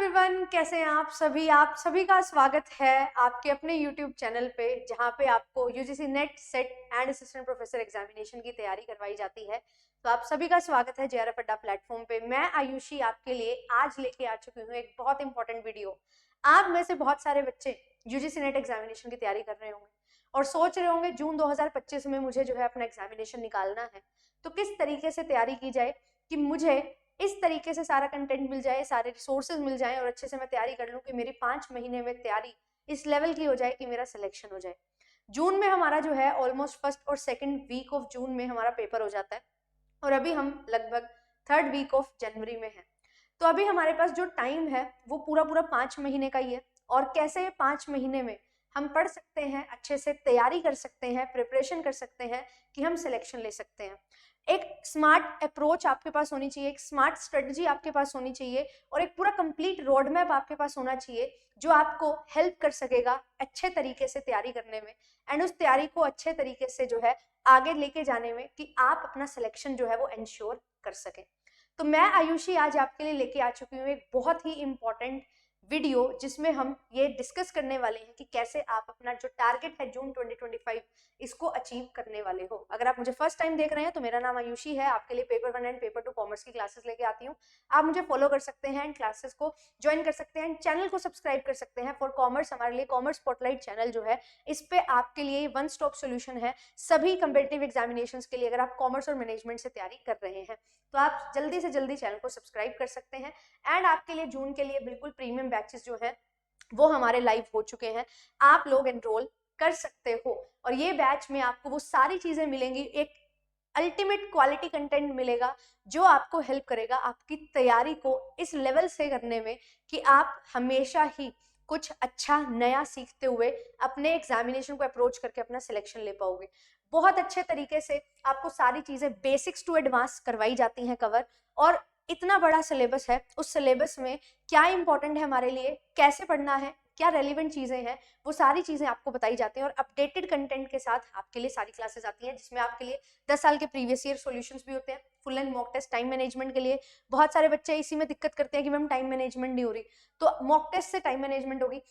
Everyone, कैसे हैं आप सभी का स्वागत है आपके अपने यूट्यूब चैनल पे, जहाँ पे आपको UGC net set and assistant professor examination की तैयारी करवाई जाती है। तो आप सभी का स्वागत है जेआरएफ अड्डा प्लेटफॉर्म पे। मैं आयुषी आपके लिए आज लेके आ चुकी हूँ एक बहुत इंपॉर्टेंट वीडियो। आप में से बहुत सारे बच्चे यूजीसी नेट एग्जामिनेशन की तैयारी कर रहे होंगे और सोच रहे होंगे जून 2025 में मुझे जो है अपना एग्जामिनेशन निकालना है, तो किस तरीके से तैयारी की जाए कि मुझे इस तरीके से सारा कंटेंट मिल जाए, सारे रिसोर्सेज मिल जाए और अच्छे से मैं तैयारी कर लूँ कि मेरी 5 महीने में तैयारी इस लेवल की हो जाए कि मेरा सिलेक्शन हो जाए। जून में हमारा जो है ऑलमोस्ट फर्स्ट और सेकंड वीक ऑफ जून में हमारा पेपर हो जाता है और अभी हम लगभग थर्ड वीक ऑफ जनवरी में हैं। तो अभी हमारे पास जो टाइम है वो पूरा 5 महीने का ही है। और कैसे 5 महीने में हम पढ़ सकते हैं, अच्छे से तैयारी कर सकते हैं, प्रिपरेशन कर सकते हैं कि हम सिलेक्शन ले सकते हैं। एक स्मार्ट अप्रोच आपके पास होनी चाहिए, एक स्मार्ट स्ट्रेटजी आपके पास होनी चाहिए और एक पूरा कंप्लीट रोड मैप आपके पास होना चाहिए जो आपको हेल्प कर सकेगा अच्छे तरीके से तैयारी करने में एंड उस तैयारी को अच्छे तरीके से जो है आगे लेके जाने में कि आप अपना सिलेक्शन जो है वो इंश्योर कर सकें। तो मैं आयुषी आज आपके लिए लेके आ चुकी हूँ एक बहुत ही इंपॉर्टेंट वीडियो जिसमें हम ये डिस्कस करने वाले हैं कि कैसे आप अपना जो टारगेट है जून 2025 इसको अचीव करने वाले हो। अगर आप मुझे फर्स्ट टाइम देख रहे हैं तो मेरा नाम आयुषी है, आपके लिए पेपर 1 एंड पेपर 2 कॉमर्स की क्लासेस लेके आती हूँ। आप मुझे फॉलो कर सकते हैं एंड क्लासेस को ज्वाइन कर सकते हैं एंड चैनल को सब्सक्राइब कर सकते हैं फॉर कॉमर्स। हमारे लिए कॉमर्स स्पॉटलाइट चैनल जो है इस पे आपके लिए वन स्टॉप सोल्यूशन है सभी कंपेटिटिव एग्जामिनेशंस के लिए। अगर आप कॉमर्स और मैनेजमेंट से तैयारी कर रहे हैं तो आप जल्दी से जल्दी चैनल को सब्सक्राइब कर सकते हैं एंड आपके लिए जून के लिए बिल्कुल प्रीमियम बैचेस जो है वो हमारे लाइव हो चुके हैं, आप लोग एनरोल कर सकते हो। और ये बैच में आपको वो सारी चीजें मिलेंगी, एक अल्टीमेट क्वालिटी कंटेंट मिलेगा जो आपको हेल्प करेगा आपकी तैयारी को इस लेवल से करने में कि आप हमेशा ही कुछ अच्छा नया सीखते हुए अपने एग्जामिनेशन को अप्रोच करके अपना सिलेक्शन ले पाओगे। बहुत अच्छे तरीके से आपको सारी चीजें बेसिक्स टू एडवांस करवाई जाती हैं कवर। और इतना बड़ा सिलेबस है, उस सिलेबस में क्या इंपॉर्टेंट है हमारे लिए, कैसे पढ़ना है, क्या रेलिवेंट चीजें हैं, वो सारी चीजें आपको बताई जाती हैं और अपडेटेड कंटेंट के साथ आपके लिए सारी क्लासेस आती हैं जिसमें आपके लिए 10 साल के प्रीवियस ईयर सॉल्यूशंस भी होते हैं, full and mock test. Time management के लिए बहुत सारे बच्चे इसी में दिक्कत करते हैं कि मैम टाइम मैनेजमेंट नहीं हो रही, तो मॉक टेस्ट से टाइम मैनेजमेंट होगी।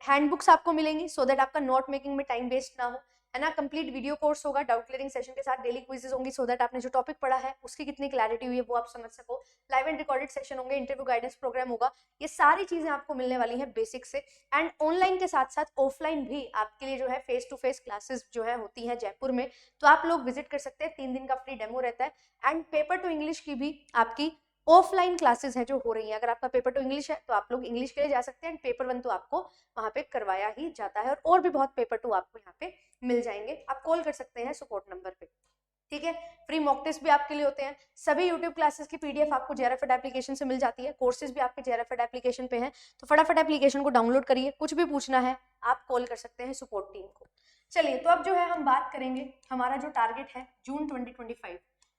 हैंडबुक्स आपको मिलेंगी सो दैट आपका नोट मेकिंग में टाइम वेस्ट ना हो, है ना। कंप्लीट वीडियो कोर्स होगा डाउट क्लियरिंग सेशन के साथ, डेली क्विजेस होंगी सो दैट आपने जो टॉपिक पढ़ा है उसकी कितनी क्लैरिटी हुई है वो आप समझ सको। लाइव एंड रिकॉर्डेड सेशन होंगे, इंटरव्यू गाइडेंस प्रोग्राम होगा। ये सारी चीजें आपको मिलने वाली हैं बेसिक से एंड ऑनलाइन के साथ साथ ऑफलाइन भी आपके लिए जो है फेस टू फेस क्लासेस जो है होती हैं जयपुर में, तो आप लोग विजिट कर सकते हैं। 3 दिन का फ्री डेमो रहता है एंड पेपर टू इंग्लिश की भी आपकी ऑफलाइन क्लासेस हैं जो हो रही हैं। अगर आपका पेपर टू इंग्लिश है तो आप लोग इंग्लिश के लिए जा सकते हैं एंड पेपर 1 तो आपको वहां पे करवाया ही जाता है और भी बहुत पेपर 2 आपको यहाँ पे मिल जाएंगे। आप कॉल कर सकते हैं सपोर्ट नंबर पे, ठीक है। फ्री मॉक टेस्ट भी आपके लिए होते हैं। सभी यूट्यूब क्लासेस की पीडीएफ आपको जेआरएफ एप्लीकेशन से मिल जाती है, कोर्सेज भी आपके जेआरएफ एप्लीकेशन पे हैं, तो फटाफट एप्लीकेशन को डाउनलोड करिए। कुछ भी पूछना है आप कॉल कर सकते हैं सपोर्ट टीम को। चलिए, तो अब जो है हम बात करेंगे हमारा जो टारगेट है जून 2025।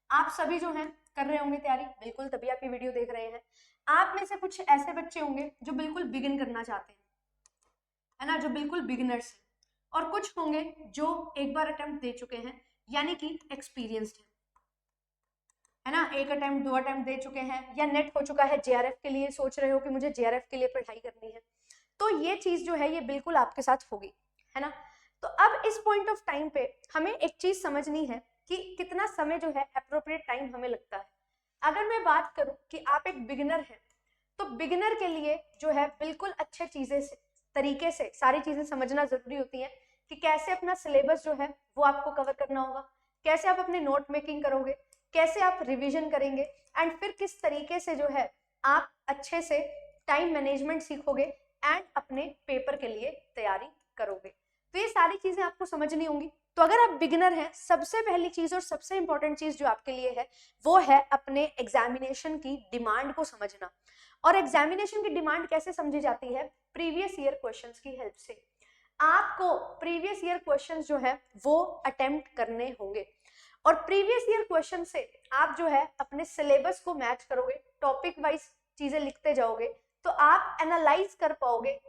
आप सभी जो हैं कर रहे होंगे तैयारी, बिल्कुल, तभी आप ये वीडियो देख रहे हैं। आप में से कुछ ऐसे बच्चे होंगे जो बिल्कुल बिगिन करना चाहते हैं, है ना, जो बिल्कुल बिगिनर्स हैं, और कुछ होंगे जो एक बार अटेम्प्ट दे चुके हैं यानी कि एक्सपीरियंस्ड है ना, 1 अटेम्प्ट 2 अटेम्प्ट दे चुके हैं या नेट हो चुका है जेआरएफ के लिए, सोच रहे हो कि मुझे जेआरएफ के लिए पढ़ाई करनी है। तो ये चीज जो है ये बिल्कुल आपके साथ होगी, है ना। तो अब इस पॉइंट ऑफ टाइम पे हमें एक चीज समझनी है कि कितना समय जो है अप्रोप्रिएट टाइम हमें लगता है। अगर मैं बात करूं कि आप एक बिगिनर हैं तो बिगिनर के लिए जो है बिल्कुल अच्छे चीजें तरीके से सारी चीजें समझना जरूरी होती है कि कैसे अपना सिलेबस जो है वो आपको कवर करना होगा, कैसे आप अपने नोट मेकिंग करोगे, कैसे आप रिवीजन करेंगे एंड फिर किस तरीके से जो है आप अच्छे से टाइम मैनेजमेंट सीखोगे एंड अपने पेपर के लिए तैयारी करोगे। तो ये सारी चीजें आपको समझनी होंगी। तो अगर आप बिगिनर हैं, सबसे पहली चीज और सबसे इंपॉर्टेंट चीज जो आपके लिए है वो है अपने एग्जामिनेशन की डिमांड को समझना। और एग्जामिनेशन की डिमांड कैसे समझी जाती है? प्रीवियस ईयर क्वेश्चंस की हेल्प से। आपको प्रीवियस ईयर क्वेश्चंस जो है वो अटेम्प्ट करने होंगे और प्रीवियस ईयर क्वेश्चन से आप जो है अपने सिलेबस को मैच करोगे, टॉपिक वाइज चीजें लिखते जाओगे, तो आप एनालाइज कर पाओगे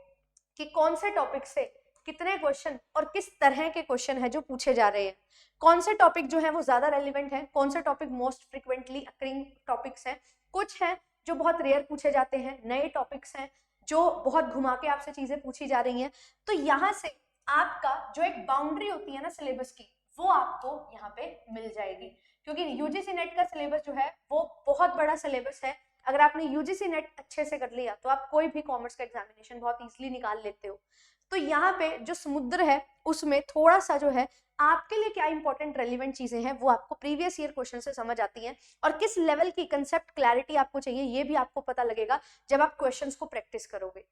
कि कौन से टॉपिक से कितने क्वेश्चन और किस तरह के क्वेश्चन है जो पूछे जा रहे हैं, कौन से टॉपिक जो है वो ज्यादा रेलिवेंट है, कौन से topic most frequently occurring topics हैं, कुछ हैं जो बहुत रेयर पूछे जाते हैं, नए टॉपिक्स हैं जो बहुत घुमा के आपसे चीजें पूछी जा रही हैं। तो यहाँ से आपका जो एक बाउंड्री होती है ना सिलेबस की, वो आपको यहाँ पे मिल जाएगी, क्योंकि यूजीसी नेट का सिलेबस जो है वो बहुत बड़ा सिलेबस है। अगर आपने यूजीसी नेट अच्छे से कर लिया तो आप कोई भी कॉमर्स का एग्जामिनेशन बहुत इजीली निकाल लेते हो। तो यहाँ पे जो समुद्र है उसमें थोड़ा सा जो है आपके लिए क्या इंपॉर्टेंट रेलिवेंट चीजें हैं वो आपको प्रीवियस ईयर क्वेश्चन से समझ आती हैं, और किस लेवल की कंसेप्ट क्लैरिटी आपको चाहिए ये भी आपको पता लगेगा जब आप क्वेश्चंस को प्रैक्टिस करोगे।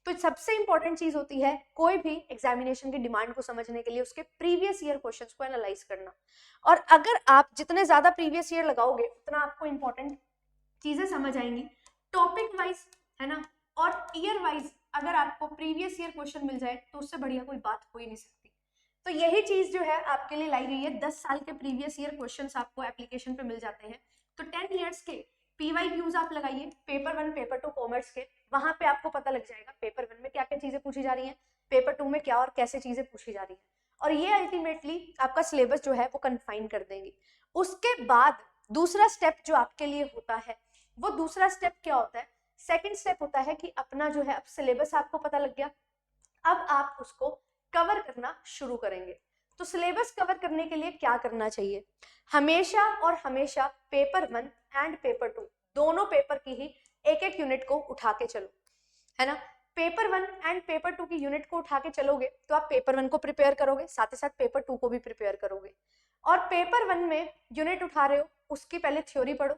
तो सबसे इंपॉर्टेंट चीज होती है कोई भी एग्जामिनेशन की डिमांड को समझने के लिए उसके प्रीवियस ईयर क्वेश्चंस को एनालाइज करना। और अगर आप जितने ज्यादा प्रीवियस ईयर लगाओगे उतना आपको इंपॉर्टेंट चीजें समझ आएंगी, टॉपिक वाइज, है ना, और ईयर वाइज अगर आपको प्रीवियस ईयर क्वेश्चन मिल जाए तो उससे बढ़िया कोई बात हो ही नहीं सकती। तो यही चीज जो है आपके लिए लाई गई है, 10 साल के प्रीवियस ईयर क्वेश्चंस आपको एप्लीकेशन पे मिल जाते हैं। तो 10 इयर्स के PYQs आप लगाइए, पेपर 1 पेपर 2 कॉमर्स के, वहां पे आपको पता लग जाएगा पेपर 1 में क्या क्या चीजें पूछी जा रही हैं, पेपर 2 में क्या और कैसे चीजें पूछी जा रही हैं, और ये अल्टीमेटली आपका सिलेबस जो है वो कन्फाइन कर देंगे। उसके बाद दूसरा स्टेप जो आपके लिए होता है वो दूसरा स्टेप क्या होता है, सेकंड स्टेप होता है कि अपना जो है अब सिलेबस आपको पता लग गया, अब आप उसको कवर करना शुरू करेंगे। तो सिलेबस कवर करने के लिए क्या करना चाहिए, हमेशा और हमेशा पेपर 1 एंड पेपर 2 दोनों पेपर की ही एक एक यूनिट को उठा के चलो, है ना। पेपर 1 एंड पेपर 2 की यूनिट को उठा के चलोगे तो आप पेपर 1 को प्रिपेयर करोगे, साथ ही साथ पेपर 2 को भी प्रिपेयर करोगे। और पेपर 1 में यूनिट उठा रहे हो उसकी पहले थ्योरी पढ़ो,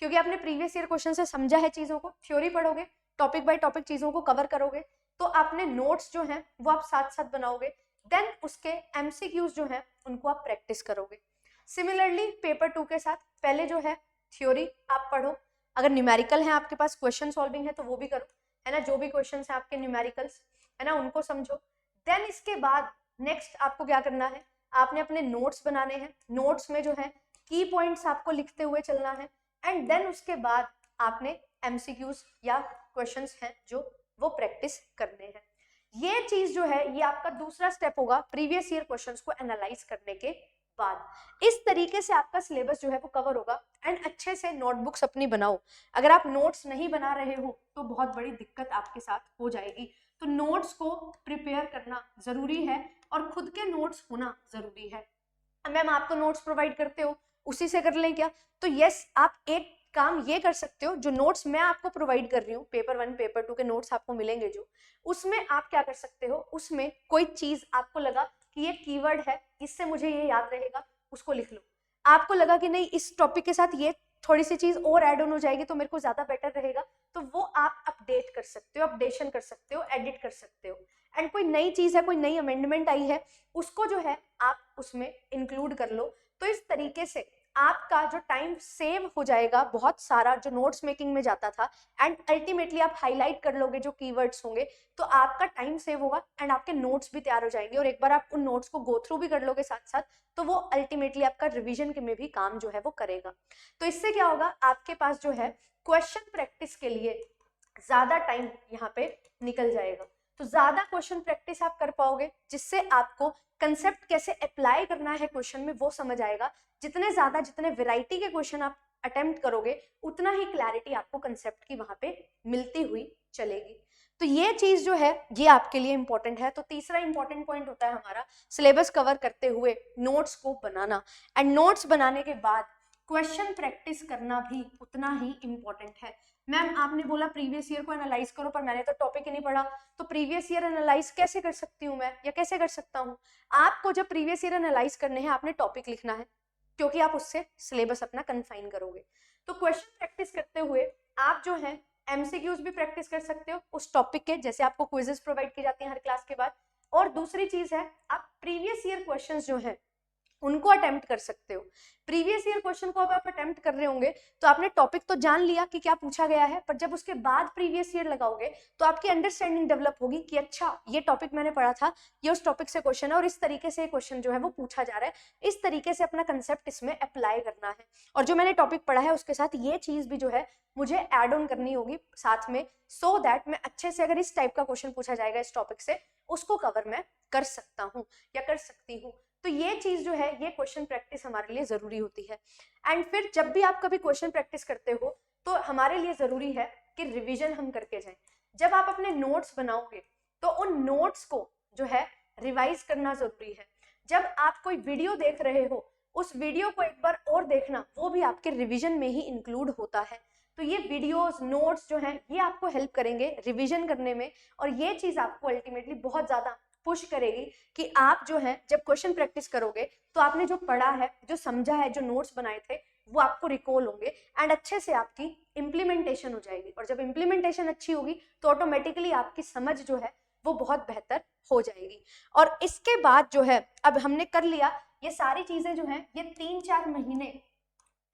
क्योंकि आपने प्रीवियस ईयर क्वेश्चन से समझा है चीजों को, थ्योरी पढ़ोगे, टॉपिक बाय टॉपिक चीजों को कवर करोगे, तो आपने नोट्स जो हैं वो आप साथ साथ बनाओगे, देन उसके MCQs जो हैं उनको आप प्रैक्टिस करोगे। सिमिलरली पेपर 2 के साथ पहले जो है थ्योरी आप पढ़ो, अगर न्यूमेरिकल है आपके पास, क्वेश्चन सॉल्विंग है तो वो भी करो, है ना, जो भी क्वेश्चन है आपके न्यूमेरिकल्स, है ना, उनको समझो। देन इसके बाद नेक्स्ट आपको क्या करना है, आपने अपने नोट्स बनाने हैं, नोट्स में जो है की पॉइंट्स आपको लिखते हुए चलना है, एंड देन उसके बाद आपने MCQs या क्वेश्चंस हैं जो वो प्रैक्टिस करने हैं। ये चीज जो है ये आपका दूसरा स्टेप होगा प्रीवियस ईयर क्वेश्चंस को एनालाइज करने के बाद। इस तरीके से आपका सिलेबस जो है वो कवर होगा। एंड अच्छे से नोटबुक्स अपनी बनाओ, अगर आप नोट्स नहीं बना रहे हो तो बहुत बड़ी दिक्कत आपके साथ हो जाएगी। तो नोट्स को प्रिपेयर करना जरूरी है और खुद के नोट्स होना जरूरी है। मैम आप तो नोट्स प्रोवाइड करते हो, उसी से कर लें क्या? तो यस, आप एक काम ये कर सकते हो, जो नोट्स मैं आपको प्रोवाइड कर रही हूँ, पेपर 1 पेपर 2 के नोट्स आपको मिलेंगे जो, उसमें आप क्या कर सकते हो, उसमें कोई चीज आपको लगा कि ये कीवर्ड है, इससे मुझे ये याद रहेगा, उसको लिख लो। आपको लगा कि नहीं इस टॉपिक के साथ ये थोड़ी सी चीज और ऐड ऑन हो जाएगी तो मेरे को ज्यादा बेटर रहेगा, तो वो आप अपडेट कर सकते हो, अपडेशन कर सकते हो, एडिट कर सकते हो। एंड कोई नई चीज है, कोई नई अमेंडमेंट आई है, उसको जो है आप उसमें इंक्लूड कर लो। तो इस तरीके से आपका जो टाइम सेव हो जाएगा बहुत सारा, जो नोट्स मेकिंग में जाता था, एंड अल्टीमेटली आप हाईलाइट कर लोगे जो कीवर्ड्स होंगे, तो आपका टाइम सेव होगा एंड आपके नोट्स भी तैयार हो जाएंगे। और एक बार आप उन नोट्स को गो थ्रू भी कर लोगे साथ साथ, तो वो अल्टीमेटली आपका रिवीजन के में भी काम जो है वो करेगा। तो इससे क्या होगा, आपके पास जो है क्वेश्चन प्रैक्टिस के लिए ज्यादा टाइम यहाँ पे निकल जाएगा। तो ज्यादा क्वेश्चन प्रैक्टिस आप कर पाओगे, जिससे आपको कंसेप्ट कैसे अप्लाई करना है क्वेश्चन में वो समझ आएगा। जितने वैरायटी के क्वेश्चन आप अटेम्प्ट करोगे उतना ही क्लैरिटी आपको कंसेप्ट की वहां पे मिलती हुई चलेगी। तो ये चीज जो है ये आपके लिए इंपॉर्टेंट है। तो तीसरा इंपॉर्टेंट पॉइंट होता है हमारा सिलेबस कवर करते हुए नोट्स को बनाना, एंड नोट्स बनाने के बाद क्वेश्चन प्रैक्टिस करना भी उतना ही इंपॉर्टेंट है। मैम आपने बोला प्रीवियस ईयर को एनालाइज करो, पर मैंने तो टॉपिक ही नहीं पढ़ा, तो प्रीवियस ईयर एनालाइज कैसे कर सकती हूँ मैं, या कैसे कर सकता हूँ? आपको जब प्रीवियस ईयर एनालाइज करने हैं आपने टॉपिक लिखना है, क्योंकि आप उससे सिलेबस अपना कन्फाइन करोगे। तो क्वेश्चन प्रैक्टिस करते हुए आप जो है MCQs भी प्रैक्टिस कर सकते हो उस टॉपिक के, जैसे आपको क्विजेस प्रोवाइड की जाती हैं हर क्लास के बाद। और दूसरी चीज है आप प्रीवियस ईयर क्वेश्चंस जो है उनको अटेम्प्ट कर सकते हो। प्रीवियस ईयर क्वेश्चन को अब आप अटेम्प्ट कर रहे होंगे तो आपने टॉपिक तो जान लिया कि क्या पूछा गया है, पर जब उसके बाद प्रीवियस ईयर लगाओगे तो आपकी अंडरस्टैंडिंग डेवलप होगी कि अच्छा ये टॉपिक मैंने पढ़ा था, ये उस टॉपिक से क्वेश्चन है और इस तरीके से क्वेश्चन जो है वो पूछा जा रहा है, इस तरीके से अपना कंसेप्ट इसमें अप्लाई करना है, और जो मैंने टॉपिक पढ़ा है उसके साथ ये चीज भी जो है मुझे ऐड ऑन करनी होगी साथ में, सो दैट मैं अच्छे से अगर इस टाइप का क्वेश्चन पूछा जाएगा इस टॉपिक से उसको कवर मैं कर सकता हूँ या कर सकती हूँ। तो ये चीज जो है ये क्वेश्चन प्रैक्टिस हमारे लिए जरूरी होती है। एंड फिर जब भी आप कभी क्वेश्चन प्रैक्टिस करते हो तो हमारे लिए जरूरी है कि रिवीजन हम करके जाएं। जब आप अपने नोट्स बनाओगे तो उन नोट्स को जो है रिवाइज करना जरूरी है। जब आप कोई वीडियो देख रहे हो, उस वीडियो को एक बार और देखना, वो भी आपके रिवीजन में ही इंक्लूड होता है। तो ये वीडियोस, नोट्स जो हैं, ये आपको हेल्प करेंगे रिवीजन करने में, और ये चीज आपको अल्टीमेटली बहुत ज्यादा पुश करेगी कि आप जो है जब क्वेश्चन प्रैक्टिस करोगे तो आपने जो पढ़ा है, जो समझा है, जो नोट्स बनाए थे, वो आपको रिकॉल होंगे एंड अच्छे से आपकी इम्प्लीमेंटेशन हो जाएगी। और जब इम्प्लीमेंटेशन अच्छी होगी तो ऑटोमेटिकली आपकी समझ जो है वो बहुत बेहतर हो जाएगी। और इसके बाद जो है, अब हमने कर लिया, ये सारी चीजें जो हैं ये 3-4 महीने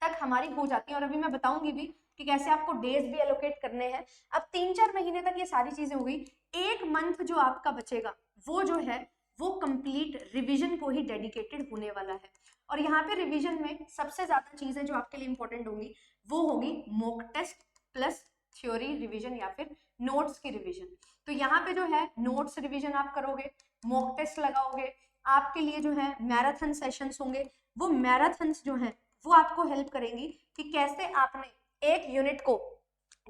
तक हमारी हो जाती है। और अभी मैं बताऊंगी भी कि कैसे आपको डेज भी एलोकेट करने हैं। अब 3-4 महीने तक ये सारी चीजें हो गई। 1 मंथ जो आपका बचेगा वो जो है वो कंप्लीट रिवीजन को ही डेडिकेटेड होने वाला है। और यहाँ पे रिवीजन में सबसे ज्यादा चीजें जो आपके लिए इंपॉर्टेंट होंगी वो होगी mock test plus theory revision या फिर नोट्स की रिवीजन। तो यहाँ पे जो है नोट्स रिवीजन आप करोगे, मॉक टेस्ट लगाओगे, आपके लिए जो है मैराथन सेशंस होंगे। वो मैराथन्स जो है वो आपको हेल्प करेंगी कि कैसे आपने एक यूनिट को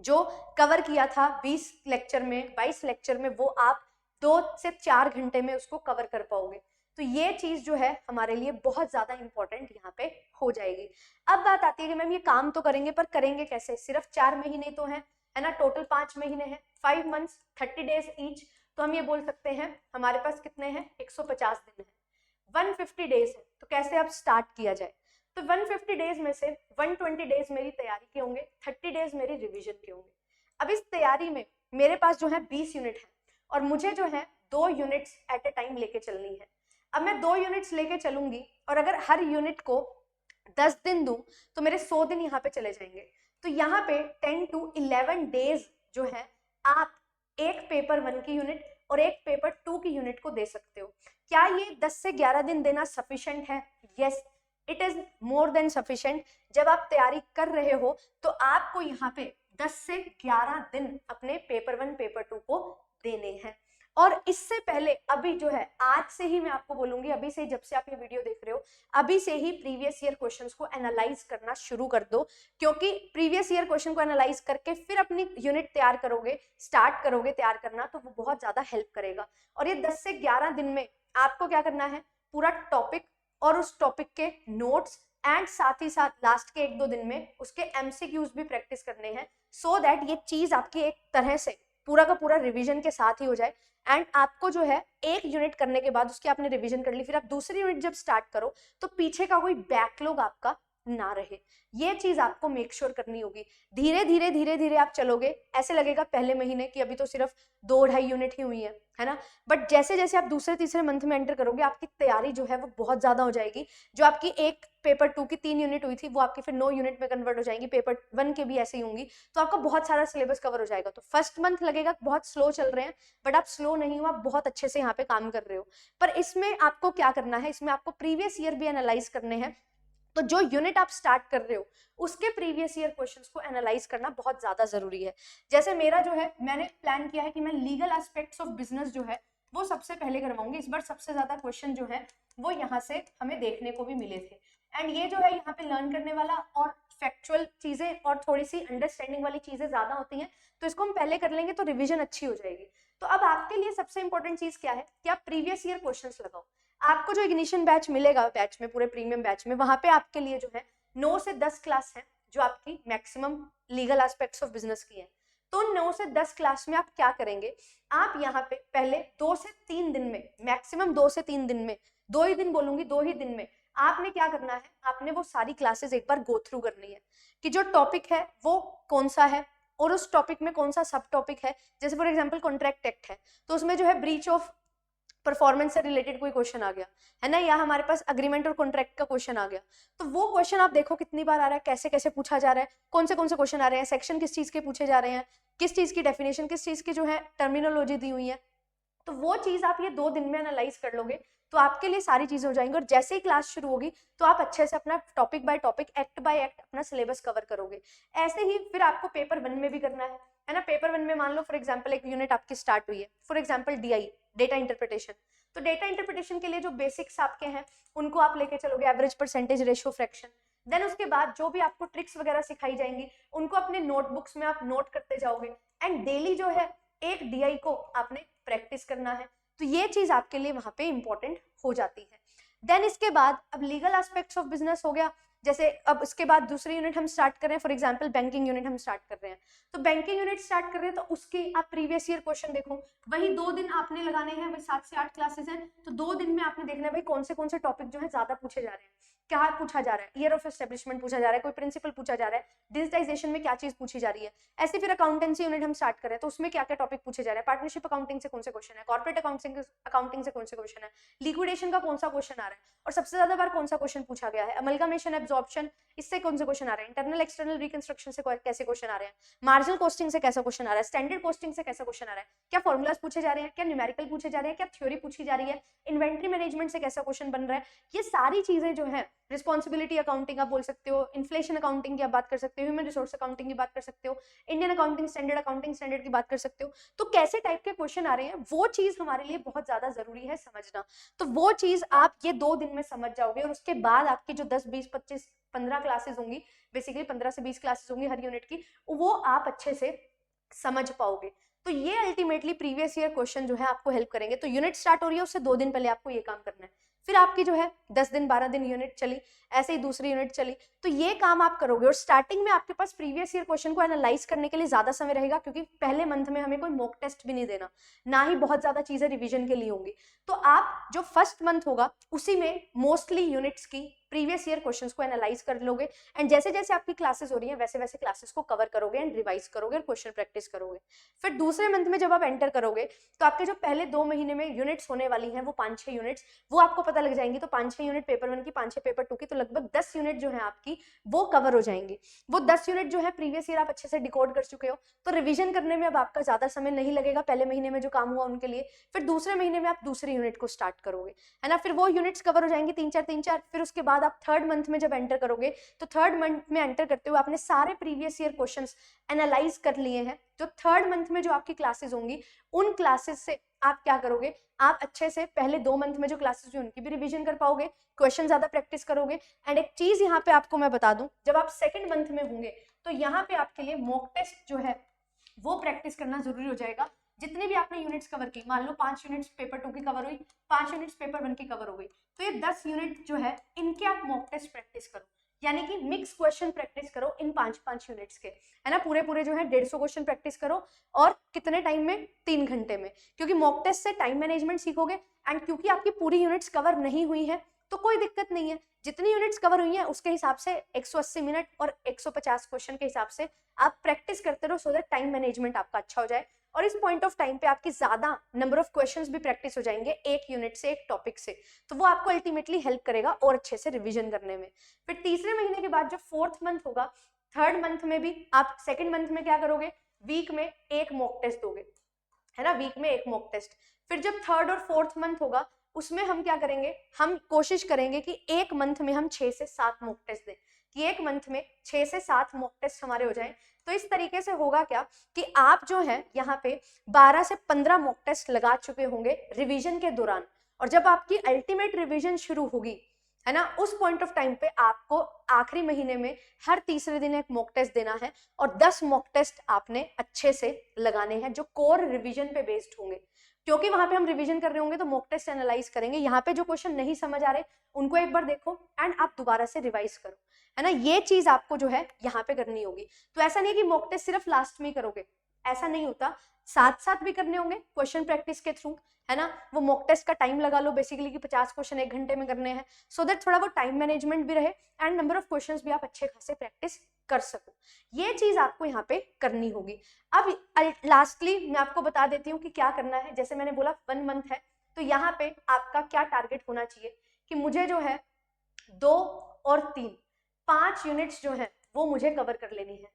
जो कवर किया था 20 लेक्चर में, 22 लेक्चर में, वो आप 2 से 4 घंटे में उसको कवर कर पाओगे। तो ये चीज जो है हमारे लिए बहुत ज्यादा इंपॉर्टेंट यहाँ पे हो जाएगी। अब बात आती है कि मैम ये काम तो करेंगे, पर करेंगे कैसे? सिर्फ 4 महीने तो है ना, टोटल 5 महीने हैं, 5 मंथ्स 30 डेज ईच। तो हम ये बोल सकते हैं हमारे पास कितने हैं, 150 दिन है, 150 डेज है। तो कैसे अब स्टार्ट किया जाए? तो 150 डेज में से 120 डेज मेरी तैयारी के होंगे, 30 डेज मेरी रिवीजन के होंगे। अब इस तैयारी में मेरे पास जो है 20 यूनिट है और मुझे जो है 2 यूनिट्स एट ए टाइम लेके चलनी है। अब मैं 2 यूनिट्स लेके चलूंगी और अगर हर यूनिट को 10 दिन दूं तो मेरे 100 दिन यहाँ पे चले जाएंगे। तो यहाँ पे 10 to 11 डेज जो है आप एक पेपर 1 की यूनिट और एक पेपर 2 की यूनिट को दे सकते हो। क्या ये 10 से 11 दिन देना सफिशिएंट है? Yes, it is more than sufficient. जब आप तैयारी कर रहे हो तो आपको यहाँ पे 10 से 11 दिन अपने पेपर 1 पेपर 2 को देने हैं। और इससे पहले अभी जो है, आज से ही मैं आपको बोलूंगी, अभी से जब से आप ये वीडियो देख रहे हो, अभी से ही प्रीवियस ईयर क्वेश्चंस को एनालाइज करना शुरू कर दो। क्योंकि प्रीवियस ईयर क्वेश्चन को एनालाइज करके फिर अपनी यूनिट तैयार करोगे, स्टार्ट करोगे तैयार करना, तो वो बहुत ज्यादा हेल्प करेगा। और ये 10 से 11 दिन में आपको क्या करना है, पूरा टॉपिक और उस टॉपिक के नोट्स एंड साथ ही साथ लास्ट के 1-2 दिन में उसके एमसीक्यूज भी प्रैक्टिस करने हैं, सो दैट ये चीज आपकी एक तरह से पूरा का पूरा रिवीजन के साथ ही हो जाए। एंड आपको जो है एक यूनिट करने के बाद उसकी आपने रिवीजन कर ली, फिर आप दूसरी यूनिट जब स्टार्ट करो तो पीछे का कोई बैकलॉग आपका ना रहे। ये चीज आपको मेक श्योर करनी होगी। धीरे धीरे आप चलोगे, ऐसे लगेगा पहले महीने की अभी तो सिर्फ 2-2.5 यूनिट ही हुई है ना, बट जैसे जैसे आप दूसरे तीसरे मंथ में एंटर करोगे आपकी तैयारी जो है वो बहुत ज्यादा हो जाएगी। जो आपकी एक पेपर 2 की 3 यूनिट हुई थी वो आपकी फिर 9 यूनिट में कन्वर्ट हो जाएंगी, पेपर 1 के भी ऐसे ही होंगी। तो आपका बहुत सारा सिलेबस कवर हो जाएगा। तो फर्स्ट मंथ लगेगा बहुत स्लो चल रहे हैं, बट आप स्लो नहीं हो, आप बहुत अच्छे से यहाँ पे काम कर रहे हो। पर इसमें आपको क्या करना है, इसमें आपको प्रीवियस ईयर भी एनालाइज करने हैं। तो जो यूनिट आप स्टार्ट कर रहे हो उसके प्रीवियस ईयर क्वेश्चंस को एनालाइज करना बहुत ज्यादा जरूरी है। जैसे मेरा जो है, मैंने प्लान किया है कि मैं लीगल एस्पेक्ट्स ऑफ बिजनेस जो है वो सबसे पहले करवाऊंगी। इस बार सबसे ज्यादा क्वेश्चन जो है वो यहाँ से हमें देखने को भी मिले थे। एंड ये जो है यहाँ पे लर्न करने वाला और फैक्चुअल चीजें और थोड़ी सी अंडरस्टैंडिंग वाली चीजें ज्यादा होती हैं, तो इसको हम पहले कर लेंगे तो रिविजन अच्छी हो जाएगी। तो अब आपके लिए सबसे इंपॉर्टेंट चीज क्या है कि आप प्रीवियस ईयर क्वेश्चंस लगाओ। आपको जो इग्निशन बैच मिलेगा, बैच में पूरे प्रीमियम बैच में, वहां पे आपके लिए जो है 9 से 10 क्लास है जो आपकी maximum legal aspects of business की है। तो 9 से 10 क्लास में आप क्या करेंगे, आप यहाँ पे पहले 2 से 3 दिन में, मैक्सिमम 2 से 3 दिन में, 2 ही दिन बोलूंगी, 2 ही दिन में आपने क्या करना है, आपने वो सारी क्लासेस एक बार गो थ्रू करनी है कि जो टॉपिक है वो कौन सा है और उस टॉपिक में कौन सा सब टॉपिक है। जैसे फॉर एग्जांपल कॉन्ट्रैक्ट एक्ट है तो उसमें जो है ब्रीच ऑफ परफॉर्मेंस से रिलेटेड कोई क्वेश्चन आ गया है ना, या हमारे पास अग्रीमेंट और कॉन्ट्रैक्ट का क्वेश्चन आ गया, तो वो क्वेश्चन आप देखो कितनी बार आ रहा है, कैसे कैसे पूछा जा रहा है, कौन से क्वेश्चन आ रहे हैं, सेक्शन किस चीज के पूछे जा रहे हैं, किस चीज की डेफिनेशन, किस चीज की जो है टर्मिनोलॉजी दी हुई है। तो वो चीज आप ये 2 दिन में एनालाइज कर लोगे तो आपके लिए सारी चीजें हो जाएंगी। और जैसे ही क्लास शुरू होगी तो आप अच्छे से अपना topic by topic, act by act अपना सिलेबस कवर करोगे। ऐसे ही फिर आपको पेपर 1 में भी करना है ना। पेपर 1 में मान लो फॉर एग्जांपल एक यूनिट आपकी स्टार्ट हुई है, for example DI, data interpretation. तो डेटा इंटरप्रिटेशन के लिए जो बेसिक्स आपके हैं उनको आप लेके चलोगे, average, percentage, ratio, fraction. Then उसके बाद जो भी आपको ट्रिक्स वगैरह सिखाई जाएंगी उनको अपने नोटबुक्स में आप नोट करते जाओगे, एंड डेली जो है एक डीआई को आपने प्रैक्टिस करना है। तो ये चीज आपके लिए वहां पे इंपॉर्टेंट हो जाती है। देन इसके बाद अब लीगल एस्पेक्ट्स ऑफ बिजनेस हो गया, जैसे अब इसके बाद दूसरी यूनिट हम स्टार्ट कर रहे हैं, फॉर एग्जांपल बैंकिंग यूनिट हम स्टार्ट कर रहे हैं। तो बैंकिंग यूनिट स्टार्ट कर रहे हैं तो उसके आप प्रीवियस ईयर क्वेश्चन देखो, वही 2 दिन आपने लगाने हैं, वही 7 से 8 क्लासेस हैं, तो 2 दिन में आपने देखना है भाई कौन से टॉपिक जो है ज्यादा पूछे जा रहे हैं, क्या पूछा जा रहा है, ईयर ऑफ एस्टेब्लिशमेंट पूछा जा रहा है, कोई प्रिंसिपल पूछा जा रहा है, डिजिटाइजेशन में क्या चीज पूछी जा रही है। ऐसे फिर अकाउंटेंसी यूनिट हम स्टार्ट कर रहे हैं तो उसमें क्या क्या टॉपिक पूछे जा रहे हैं, पार्टनरशिप अकाउंटिंग से कौन से क्वेश्चन है, कॉर्पोरेट अकाउंटिंग से कौन से क्वेश्चन है, लिक्विडेशन का कौन सा क्वेश्चन आ रहा है, और सबसे ज्यादा बार कौन सा क्वेश्चन पूछा गया है, अमलगामेशन एब्जॉर्प्शन इससे कौन से क्वेश्चन आ रहे हैं, इंटरनल एक्सटर्नल रिकंस्ट्रक्शन से कैसे क्वेश्चन आ रहे हैं, मार्जिनल कॉस्टिंग से कैसा क्वेश्चन आ रहा है, स्टैंडर्ड कॉस्टिंग से कैसा क्वेश्चन आ रहा है, क्या फॉर्मुलाज पूछे जा रहे हैं, क्या न्यूमेरिकल पूछे जा रहे हैं, क्या थ्योरी पूछी जा रही है, इन्वेंट्री मैनेजमेंट से कैसा क्वेश्चन बन रहा है। ये सारी चीजें जो है, रिस्पॉन्सिबिलिटी अकाउंटिंग आप बोल सकते हो, इन्फ्लेशन अकाउंटिंग की आप बात कर सकते हो, ह्यूमन रिसोर्स अकाउंटिंग की बात कर सकते हो, इंडियन अकाउंटिंग स्टैंडर्ड की बात कर सकते हो। तो कैसे टाइप के क्वेश्चन आ रहे हैं वो चीज हमारे लिए बहुत ज्यादा जरूरी है समझना। तो वो चीज आप ये 2 दिन में समझ जाओगे, और उसके बाद आपकी जो 10 20 25 15 क्लासेस होंगी, बेसिकली 15 से 20 क्लासेस होंगी हर यूनिट की, वो आप अच्छे से समझ पाओगे। तो ये अल्टीमेटली प्रीवियस ईयर क्वेश्चन जो है आपको हेल्प करेंगे। तो यूनिट स्टार्ट हो रही है उससे 2 दिन पहले आपको ये काम करना है, फिर आपकी जो है 10 दिन 12 दिन यूनिट चली, ऐसे ही दूसरी यूनिट चली, तो ये काम आप करोगे। और स्टार्टिंग में आपके पास प्रीवियस ईयर क्वेश्चन को एनालाइज करने के लिए ज्यादा समय रहेगा, क्योंकि पहले मंथ में हमें कोई मॉक टेस्ट भी नहीं देना, ना ही बहुत ज्यादा चीजें रिवीजन के लिए होंगी। तो आप जो फर्स्ट मंथ होगा उसी में मोस्टली यूनिट्स की प्रीवियस ईयर क्वेश्चंस को एनालाइज कर लोगे, एंड जैसे जैसे आपकी क्लासेस हो रही हैं वैसे वैसे क्लासेस को कवर करोगे एंड रिवाइज करोगे और क्वेश्चन प्रैक्टिस करोगे। फिर दूसरे मंथ में जब आप एंटर करोगे तो आपके जो पहले 2 महीने में यूनिट्स होने वाली हैं वो 5-6 यूनिट्स वो आपको पता लग जाएंगी। तो 5-6 यूनिट पेपर 1 की, 5-6 पेपर 2 की, तो लगभग 10 यूनिट जो है आपकी वो कवर हो जाएंगी। वो 10 यूनिट जो है प्रीवियस ईयर आप अच्छे से डिकोड कर चुके हो, तो रिविजन करने में अब आपका ज्यादा समय नहीं लगेगा पहले महीने में जो काम हुआ उनके लिए। फिर दूसरे महीने में आप दूसरी यूनिट को स्टार्ट करोगे, है ना, फिर वो यूनिट्स कवर हो जाएंगी 3-4। फिर उसके बाद आप थर्ड मंथ में जब एंटर करोगे तो थर्ड मंथ में एंटर करते हुए आपने सारे प्रीवियस ईयर क्वेश्चंस एनालाइज कर लिए हैं। जो थर्ड मंथ में जो आपकी क्लासेस होंगी उन क्लासेस से आप क्या करोगे, आप अच्छे से पहले 2 मंथ में जो क्लासेस हुई उनकी भी रिवीजन कर पाओगे, क्वेश्चन ज्यादा प्रैक्टिस करोगे। एंड एक चीज यहाँ पे आपको मैं बता दूं, जब आप सेकंड मंथ में होंगे तो यहाँ पे आपके लिए मॉक टेस्ट जो है वो प्रैक्टिस करना जरूरी हो जाएगा। जितने भी आपने यूनिट्स कवर की, मान लो 5 यूनिट्स पेपर 2 की कवर हुई, 5 यूनिट्स पेपर 1 की कवर हो गई, तो ये 10 यूनिट जो है इनके आप मॉक टेस्ट प्रैक्टिस करो, यानी कि मिक्स क्वेश्चन प्रैक्टिस करो इन 5-5 यूनिट्स के, है ना। पूरे जो है 150 क्वेश्चन प्रैक्टिस करो, और कितने टाइम में, 3 घंटे में, क्योंकि मॉक टेस्ट से टाइम मैनेजमेंट सीखोगे। एंड क्योंकि आपकी पूरी यूनिट्स कवर नहीं हुई है तो कोई दिक्कत नहीं है, जितनी यूनिट्स कवर हुई हैं उसके हिसाब से 180 मिनट और 150 क्वेश्चन के हिसाब से आप प्रैक्टिस करते रहो, सो दैट टाइम मैनेजमेंट आपका अच्छा हो जाए। और इस पॉइंट ऑफ टाइम पे आपकी ज्यादा नंबर ऑफ क्वेश्चंस भी प्रैक्टिस हो जाएंगे एक यूनिट से, एक टॉपिक से, तो वो आपको अल्टीमेटली हेल्प करेगा और अच्छे से रिवीजन करने में। फिर तीसरे महीने के बाद जो फोर्थ मंथ होगा, थर्ड मंथ में भी आप सेकेंड मंथ में क्या करोगे, वीक में एक मॉक टेस्ट दोगे, है ना, वीक में एक मॉक टेस्ट। फिर जब थर्ड और फोर्थ मंथ होगा उसमें हम क्या करेंगे, हम कोशिश करेंगे कि एक मंथ में हम 6 से 7 मॉक टेस्ट दें, कि एक मंथ में 6 से 7 मॉक टेस्ट हमारे हो जाएं। तो इस तरीके से होगा क्या कि आप जो है यहाँ पे 12 से 15 मॉक टेस्ट लगा चुके होंगे रिवीजन के दौरान, और जब आपकी अल्टीमेट रिवीजन शुरू होगी, है ना, उस पॉइंट ऑफ टाइम पे आपको आखिरी महीने में हर तीसरे दिन एक मॉक टेस्ट देना है, और 10 मॉक टेस्ट आपने अच्छे से लगाने हैं जो कोर रिवीजन पे बेस्ड होंगे। क्योंकि वहां पे हम रिवीजन कर रहे होंगे तो मॉक टेस्ट एनालाइज करेंगे, यहाँ पे जो क्वेश्चन नहीं समझ आ रहे उनको एक बार देखो एंड आप दोबारा से रिवाइज करो, है ना। ये चीज आपको जो है यहाँ पे करनी होगी। तो ऐसा नहीं है कि मॉक टेस्ट सिर्फ लास्ट में ही करोगे, ऐसा नहीं होता, साथ साथ भी करने होंगे क्वेश्चन प्रैक्टिस के थ्रू, है ना। वो मॉक टेस्ट का टाइम लगा लो बेसिकली कि 50 क्वेश्चन 1 घंटे में करने हैं, सो दैट थोड़ा वो टाइम मैनेजमेंट भी रहे एंड नंबर ऑफ क्वेश्चंस भी आप अच्छे खासे प्रैक्टिस कर सको। ये चीज आपको यहाँ पे करनी होगी। अब लास्टली मैं आपको बता देती हूँ कि क्या करना है। जैसे मैंने बोला 1 मंथ है, तो यहाँ पे आपका क्या टारगेट होना चाहिए कि मुझे जो है 2 और 3 5 यूनिट्स जो है वो मुझे कवर कर लेनी है।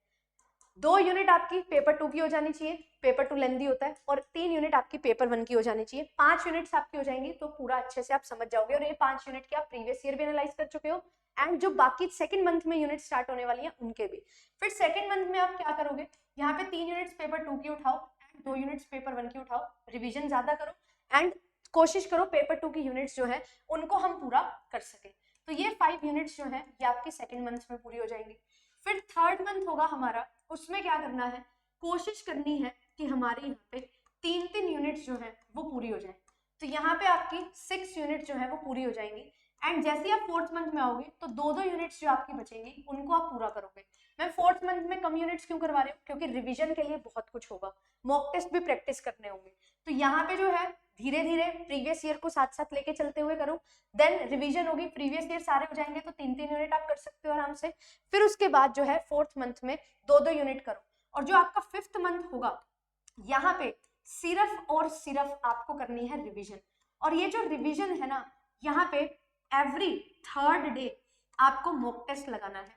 2 यूनिट आपकी पेपर 2 की हो जानी चाहिए, पेपर 2 लेंदी होता है, और 3 यूनिट आपकी पेपर 1 की हो जानी चाहिए। 5 यूनिट्स आपकी हो जाएंगी तो पूरा अच्छे से आप समझ जाओगे, और ये 5 यूनिट की आप प्रीवियस ईयर भी एनालाइज कर चुके हो, एंड जो बाकी सेकंड मंथ में यूनिट स्टार्ट होने वाली है उनके भी। फिर सेकंड मंथ में आप क्या करोगे, यहाँ पे 3 यूनिट्स पेपर 2 की उठाओ एंड 2 यूनिट्स पेपर 1 की उठाओ, रिविजन ज्यादा करो एंड कोशिश करो पेपर 2 की यूनिट्स जो है उनको हम पूरा कर सके। तो ये 5 यूनिट्स जो है ये आपके सेकेंड मंथ में पूरी हो जाएंगी। फिर थर्ड मंथ होगा हमारा, उसमें क्या करना है, कोशिश करनी है कि हमारे यहाँ पे 3-3 यूनिट्स जो है वो पूरी हो जाए। तो यहाँ पे आपकी 6 यूनिट्स जो है वो पूरी हो जाएंगी। एंड जैसे ही आप फोर्थ मंथ में आओगे तो 2-2 यूनिट्स जो आपकी बचेंगी उनको आप पूरा करोगे। मैं फोर्थ मंथ में कम यूनिट्स क्यों करवा रही हूँ, क्योंकि रिवीजन के लिए बहुत कुछ होगा, मॉक टेस्ट भी प्रैक्टिस करने होंगे। तो यहाँ पे जो है धीरे धीरे प्रीवियस ईयर को साथ साथ लेके चलते हुए करो, देन रिवीजन होगी, प्रीवियस ईयर सारे हो जाएंगे तो 3-3 यूनिट आप कर सकते हो आराम से। फिर उसके बाद जो है फोर्थ मंथ में 2-2 यूनिट करो। और जो आपका फिफ्थ मंथ होगा यहाँ पे सिर्फ और सिर्फ आपको करनी है रिवीजन। और ये जो रिवीजन है ना, यहाँ पे एवरी थर्ड डे आपको मॉक टेस्ट लगाना है।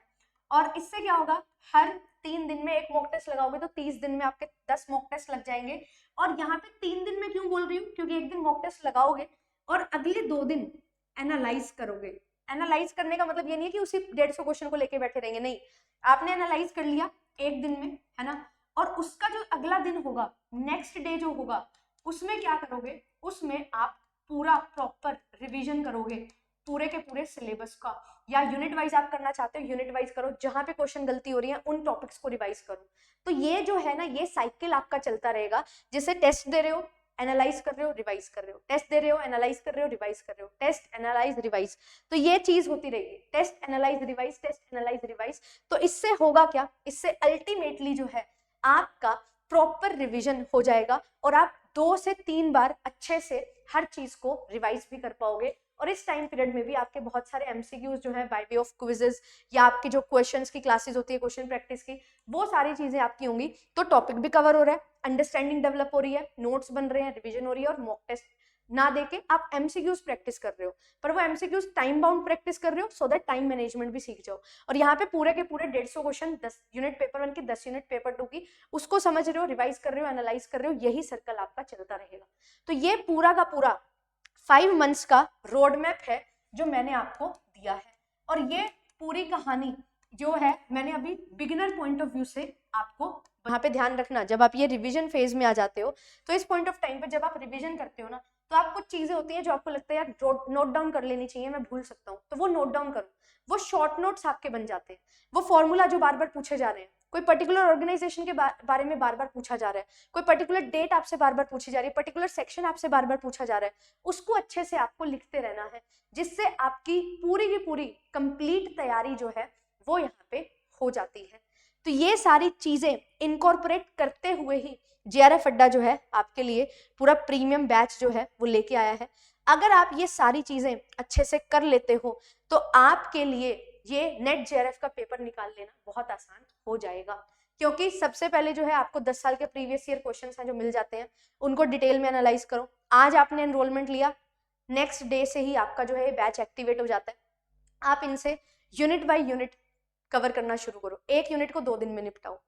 और इससे क्या होगा, हर 3 दिन में एक मॉक टेस्ट लगाओगे तो 30 दिन में आपके 10 मॉक टेस्ट लग जाएंगे। और यहाँ पे 3 दिन में क्यों बोल रही हूँ, क्योंकि एक दिन मॉक टेस्ट लगाओगे और अगले 2 दिन एनालाइज करोगे। एनालाइज करने का मतलब ये नहीं है कि उसी 150 क्वेश्चन को लेके बैठे रहेंगे, नहीं, आपने एनालाइज कर लिया एक दिन में, है ना, और उसका जो अगला दिन होगा, नेक्स्ट डे जो होगा, उसमें क्या करोगे, उसमें आप पूरा प्रॉपर रिवीजन करोगे पूरे के पूरे सिलेबस का। या यूनिट वाइज आप करना चाहते हो यूनिट वाइज करो, जहां पे क्वेश्चन गलती हो रही है उन टॉपिक्स को रिवाइज करो। तो ये जो है ना, ये साइकिल आपका चलता रहेगा। जैसे टेस्ट दे रहे हो, एनालाइज कर रहे हो, रिवाइज कर रहे हो, टेस्ट दे रहे हो, एनालाइज कर रहे हो, रिवाइज कर रहे हो, टेस्ट एनालाइज रिवाइज। तो ये चीज होती रहेगी, test analyse revise, test analyse revise. तो इससे होगा क्या, इससे अल्टीमेटली जो है आपका प्रॉपर रिवीजन हो जाएगा और आप 2 से 3 बार अच्छे से हर चीज को रिवाइज भी कर पाओगे। और इस टाइम पीरियड में भी आपके बहुत सारे एमसीक्यूज जो है बाय वे ऑफ क्विजेस, या आपकी जो क्वेश्चंस की क्लासेस होती है क्वेश्चन प्रैक्टिस की, वो सारी चीजें आपकी होंगी। तो टॉपिक भी कवर हो रहा है, अंडरस्टैंडिंग डेवलप हो रही है, नोट्स बन रहे हैं, रिवीजन हो रही है, और मॉक टेस्ट ना देके आप एमसीक्यूज प्रैक्टिस कर रहे हो। पर वो एमसीक्यूज टाइम बाउंड प्रैक्टिस कर रहे हो, सो दैट टाइम मैनेजमेंट भी सीख जाओ। और यहाँ पे पूरे के पूरे 150 क्वेश्चन 10 यूनिट पेपर 1 की, 10 यूनिट पेपर 2 की, उसको समझ रहे हो, रिवाइज कर रहे हो, एनालाइज कर रहे हो, यही सर्कल आपका चलता रहेगा। तो ये पूरा का पूरा 5 मंथ्स का रोड मैप है जो मैंने आपको दिया है। और ये पूरी कहानी जो है मैंने अभी बिगिनर पॉइंट ऑफ व्यू से आपको, वहां पे ध्यान रखना, जब आप ये रिवीजन फेज में आ जाते हो तो इस पॉइंट ऑफ टाइम पे जब आप रिवीजन करते हो ना, तो आप कुछ चीजें होती हैं जो आपको लगता है यार नोट डाउन कर लेनी चाहिए, मैं भूल सकता हूँ, तो वो नोट डाउन करो। वो शॉर्ट नोट्स आपके बन जाते हैं। वो फॉर्मूला जो बार बार पूछे जा रहे हैं, कोई पर्टिकुलर ऑर्गेनाइजेशन के बारे में बार बार पूछा जा रहा है, कोई पर्टिकुलर डेट आपसे बार बार पूछी जा रही है, पर्टिकुलर सेक्शन आपसे बार बार पूछा जा रहा है, उसको अच्छे से आपको लिखते रहना है, जिससे आपकी पूरी की पूरी कंप्लीट तैयारी जो है वो यहाँ पे हो जाती है। तो ये सारी चीजें इनकॉर्पोरेट करते हुए ही जेआरएफ अड्डा जो है आपके लिए पूरा प्रीमियम बैच जो है वो लेके आया है। अगर आप ये सारी चीजें अच्छे से कर लेते हो तो आपके लिए ये नेट जेआरएफ का पेपर निकाल लेना बहुत आसान हो जाएगा। क्योंकि सबसे पहले जो है आपको 10 साल के प्रीवियस ईयर क्वेश्चंस हैं जो मिल जाते हैं, उनको डिटेल में एनालाइज करो। आज आपने एनरोलमेंट लिया, नेक्स्ट डे से ही आपका जो है बैच एक्टिवेट हो जाता है। आप इनसे यूनिट बाय यूनिट कवर करना शुरू करो, एक यूनिट को 2 दिन में निपटाओ।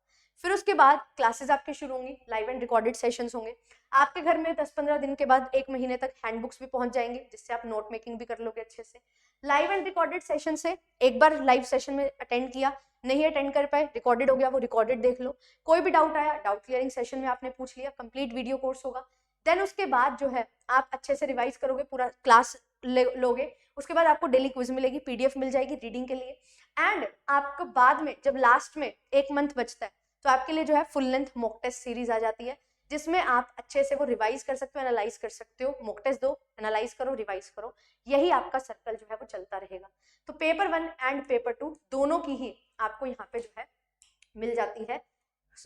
फिर उसके बाद क्लासेस आपके शुरू होंगी, लाइव एंड रिकॉर्डेड सेशंस होंगे। आपके घर में 10-15 दिन के बाद 1 महीने तक हैंडबुक्स भी पहुंच जाएंगे, जिससे आप नोट मेकिंग भी कर लोगे अच्छे से। लाइव एंड रिकॉर्डेड सेशन से एक बार लाइव सेशन में अटेंड किया, नहीं अटेंड कर पाए, रिकॉर्डेड हो गया, वो रिकॉर्डेड देख लो। कोई भी डाउट आया, डाउट क्लियरिंग सेशन में आपने पूछ लिया, कंप्लीट वीडियो कोर्स होगा। देन उसके बाद जो है आप अच्छे से रिवाइज करोगे, पूरा क्लास लोगे। उसके बाद आपको डेली क्विज मिलेगी, पीडीएफ मिल जाएगी रीडिंग के लिए। एंड आपको बाद में जब लास्ट में 1 मंथ बचता है तो आपके लिए जो है full length mock test series आ जाती है, जिसमें आप अच्छे से वो रिवाइज कर सकते हो, एनालाइज कर सकते हो। मॉक टेस्ट दो, एनालाइज करो, रिवाइज करो, यही आपका सर्कल जो है वो चलता रहेगा। तो पेपर 1 एंड पेपर 2 दोनों की ही आपको यहाँ पे जो है मिल जाती है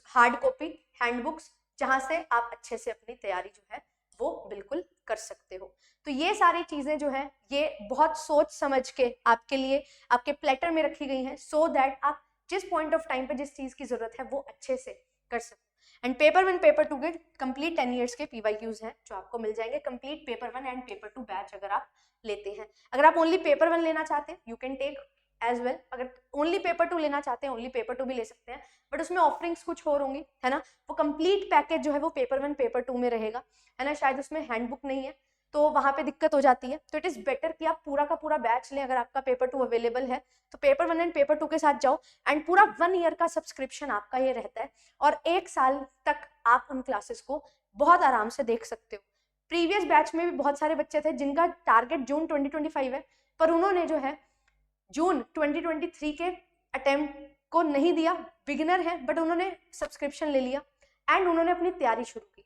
हार्ड कॉपी हैंडबुक्स, जहां से आप अच्छे से अपनी तैयारी जो है वो बिल्कुल कर सकते हो। तो ये सारी चीजें जो है ये बहुत सोच समझ के आपके लिए आपके प्लेटर में रखी गई हैं, सो दैट आप जिस पॉइंट ऑफ टाइम पे जिस चीज की जरूरत है वो अच्छे से कर सको। एंड पेपर 1 पेपर 2 के कंप्लीट 10 ईयर्स के पीवाईक्यूज हैं जो आपको मिल जाएंगे complete paper 1 and paper 2 batch अगर आप लेते हैं। अगर आप ओनली पेपर 1 लेना चाहते हैं you can take as well. अगर ओनली पेपर 2 लेना चाहते हैं ओनली पेपर 2 भी ले सकते हैं, बट उसमें ऑफरिंग्स कुछ और होंगी, है ना। वो कंप्लीट पैकेज जो है वो पेपर 1 पेपर 2 में रहेगा, है ना। शायद उसमें हैंडबुक नहीं है तो वहां पे दिक्कत हो जाती है। तो इट इज बेटर कि आप पूरा का पूरा बैच लें। अगर आपका पेपर 2 अवेलेबल है तो पेपर 1 एंड पेपर 2 के साथ जाओ। एंड पूरा 1 ईयर का सब्सक्रिप्शन आपका ये रहता है और 1 साल तक आप उन क्लासेस को बहुत आराम से देख सकते हो। प्रीवियस बैच में भी बहुत सारे बच्चे थे जिनका टारगेट जून 2025 है, पर उन्होंने जो है जून 2023 के अटेम्प्ट को नहीं दिया, बिगिनर है बट उन्होंने सब्सक्रिप्शन ले लिया एंड उन्होंने अपनी तैयारी शुरू की,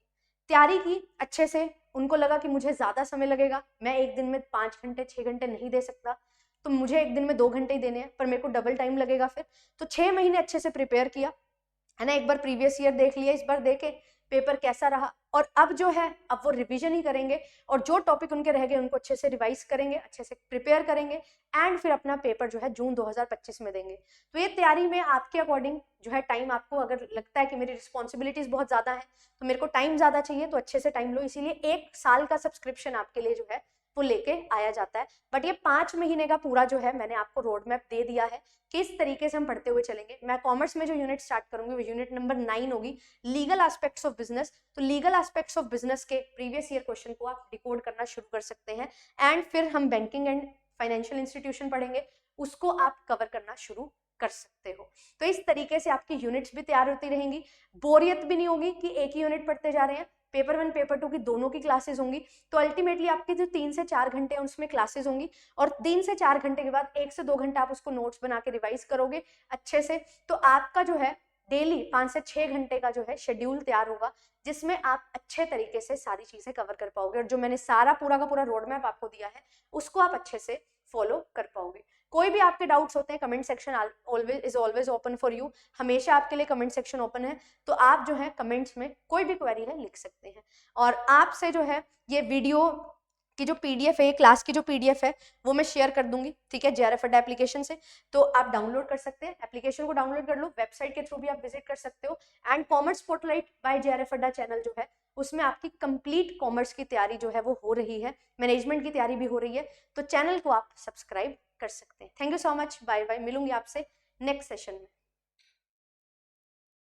तैयारी की अच्छे से। उनको लगा कि मुझे ज़्यादा समय लगेगा, मैं एक दिन में 5 घंटे 6 घंटे नहीं दे सकता, तो मुझे एक दिन में 2 घंटे ही देने हैं, पर मेरे को डबल टाइम लगेगा फिर। तो 6 महीने अच्छे से प्रिपेयर किया है ना, एक बार प्रीवियस ईयर देख लिया, इस बार देखे पेपर कैसा रहा, और अब जो है अब वो रिवीजन ही करेंगे और जो टॉपिक उनके रह गए उनको अच्छे से रिवाइज करेंगे, अच्छे से प्रिपेयर करेंगे एंड फिर अपना पेपर जो है जून 2025 में देंगे। तो ये तैयारी में आपके अकॉर्डिंग जो है टाइम, आपको अगर लगता है कि मेरी रिस्पॉन्सिबिलिटीज बहुत ज़्यादा है तो मेरे को टाइम ज़्यादा चाहिए, तो अच्छे से टाइम लो, इसीलिए 1 साल का सब्सक्रिप्शन आपके लिए जो है वो लेके आया जाता है। बट ये 5 महीने का पूरा जो है मैंने आपको रोड मैप दे दिया है, किस तरीके से हम पढ़ते हुए चलेंगे। मैं कॉमर्स में जो यूनिट स्टार्ट करूंगी वो यूनिट नंबर 9 होगी, लीगल एस्पेक्ट्स ऑफ बिजनेस। तो लीगल एस्पेक्ट्स ऑफ बिजनेस के प्रीवियस ईयर क्वेश्चन को आप डिकोड करना शुरू कर सकते हैं एंड फिर हम बैंकिंग एंड फाइनेंशियल इंस्टीट्यूशन पढ़ेंगे, उसको आप कवर करना शुरू कर सकते हो। तो इस तरीके से आपकी यूनिट्स भी तैयार होती रहेंगी, बोरियत भी नहीं होगी कि एक ही यूनिट पढ़ते जा रहे हैं। पेपर 1 पेपर 2 की दोनों की क्लासेस होंगी, तो अल्टीमेटली आपकी जो 3 से 4 घंटे हैं उसमें क्लासेस होंगी, और 3 से 4 घंटे के बाद 1 से 2 घंटे आप उसको नोट्स बना के रिवाइज करोगे अच्छे से। तो आपका जो है डेली 5 से 6 घंटे का जो है शेड्यूल तैयार होगा, जिसमें आप अच्छे तरीके से सारी चीजें कवर कर पाओगे, और जो मैंने सारा पूरा का पूरा रोड मैप आपको दिया है उसको आप अच्छे से फॉलो कर पाओगे। कोई भी आपके डाउट्स होते हैं, comment section is always open for you, हमेशा आपके लिए कमेंट सेक्शन ओपन है, तो आप जो है कमेंट्स में कोई भी क्वेरी है लिख सकते हैं। और आपसे जो है ये वीडियो की जो पीडीएफ है, ये क्लास की जो पीडीएफ है वो मैं शेयर कर दूंगी, ठीक है, JRF अड्डा एप्लीकेशन से, तो आप डाउनलोड कर सकते हैं, एप्लीकेशन को डाउनलोड कर लो, वेबसाइट के थ्रू भी आप विजिट कर सकते हो। And commerce spotlight by JRF Adda channel जो है उसमें आपकी कंप्लीट कॉमर्स की तैयारी जो है वो हो रही है, मैनेजमेंट की तैयारी भी हो रही है, तो चैनल को आप सब्सक्राइब कर सकते हैं। Thank you so much, bye bye, मिलूंगी आपसे नेक्स्ट सेशन में।